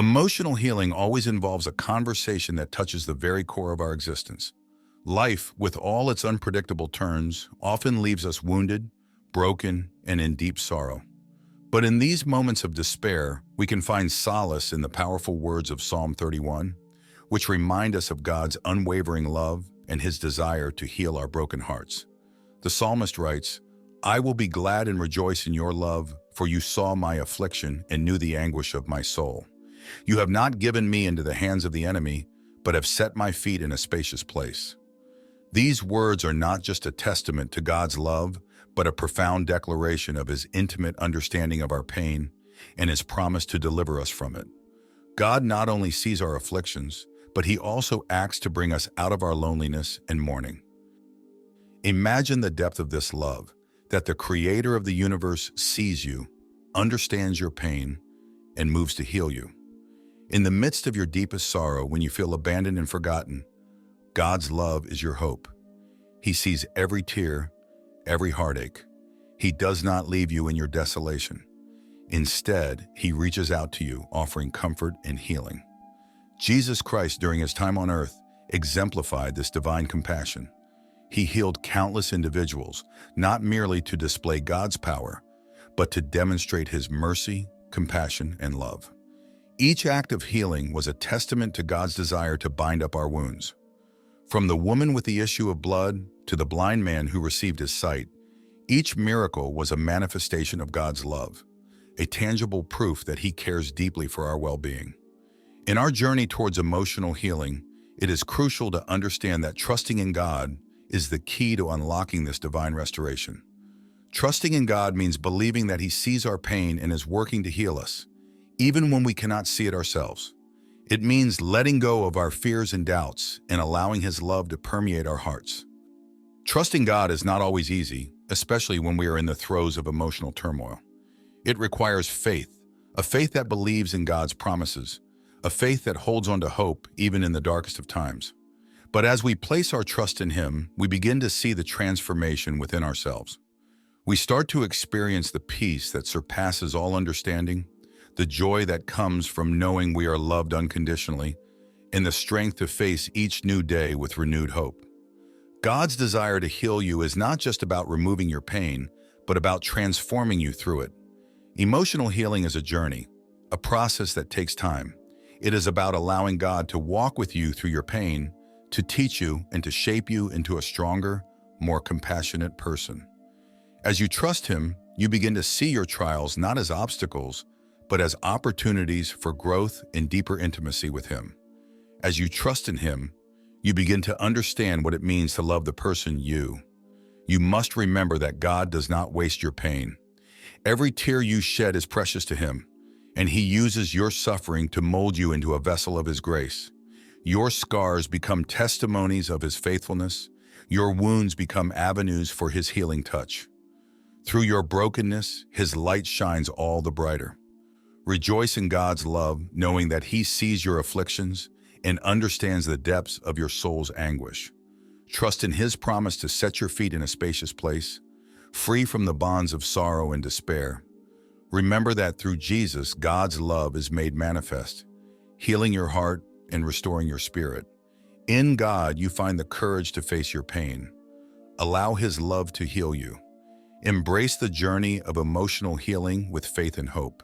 Emotional healing always involves a conversation that touches the very core of our existence. Life, with all its unpredictable turns, often leaves us wounded, broken, and in deep sorrow. But in these moments of despair, we can find solace in the powerful words of Psalm 31, which remind us of God's unwavering love and his desire to heal our broken hearts. The psalmist writes, "I will be glad and rejoice in your love, for you saw my affliction and knew the anguish of my soul. You have not given me into the hands of the enemy, but have set my feet in a spacious place." These words are not just a testament to God's love, but a profound declaration of his intimate understanding of our pain and his promise to deliver us from it. God not only sees our afflictions, but he also acts to bring us out of our loneliness and mourning. Imagine the depth of this love, that the creator of the universe sees you, understands your pain, and moves to heal you. In the midst of your deepest sorrow, when you feel abandoned and forgotten, God's love is your hope. He sees every tear, every heartache. He does not leave you in your desolation. Instead, he reaches out to you, offering comfort and healing. Jesus Christ, during his time on earth, exemplified this divine compassion. He healed countless individuals, not merely to display God's power, but to demonstrate his mercy, compassion, and love. Each act of healing was a testament to God's desire to bind up our wounds. From the woman with the issue of blood to the blind man who received his sight, each miracle was a manifestation of God's love, a tangible proof that he cares deeply for our well-being. In our journey towards emotional healing, it is crucial to understand that trusting in God is the key to unlocking this divine restoration. Trusting in God means believing that he sees our pain and is working to heal us, even when we cannot see it ourselves. It means letting go of our fears and doubts and allowing his love to permeate our hearts. Trusting God is not always easy, especially when we are in the throes of emotional turmoil. It requires faith, a faith that believes in God's promises, a faith that holds on to hope even in the darkest of times. But as we place our trust in him, we begin to see the transformation within ourselves. We start to experience the peace that surpasses all understanding, the joy that comes from knowing we are loved unconditionally, and the strength to face each new day with renewed hope. God's desire to heal you is not just about removing your pain, but about transforming you through it. Emotional healing is a journey, a process that takes time. It is about allowing God to walk with you through your pain, to teach you and to shape you into a stronger, more compassionate person. As you trust him, you begin to see your trials not as obstacles, but as opportunities for growth and deeper intimacy with him. As you trust in him, you begin to understand what it means to love the person you. You must remember that God does not waste your pain. Every tear you shed is precious to him, and he uses your suffering to mold you into a vessel of his grace. Your scars become testimonies of his faithfulness. Your wounds become avenues for his healing touch. Through your brokenness, his light shines all the brighter. Rejoice in God's love, knowing that he sees your afflictions and understands the depths of your soul's anguish. Trust in his promise to set your feet in a spacious place, free from the bonds of sorrow and despair. Remember that through Jesus, God's love is made manifest, healing your heart and restoring your spirit. In God, you find the courage to face your pain. Allow his love to heal you. Embrace the journey of emotional healing with faith and hope.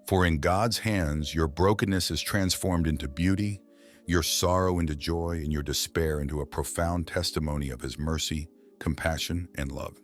For in God's hands, your brokenness is transformed into beauty, your sorrow into joy, and your despair into a profound testimony of his mercy, compassion, and love.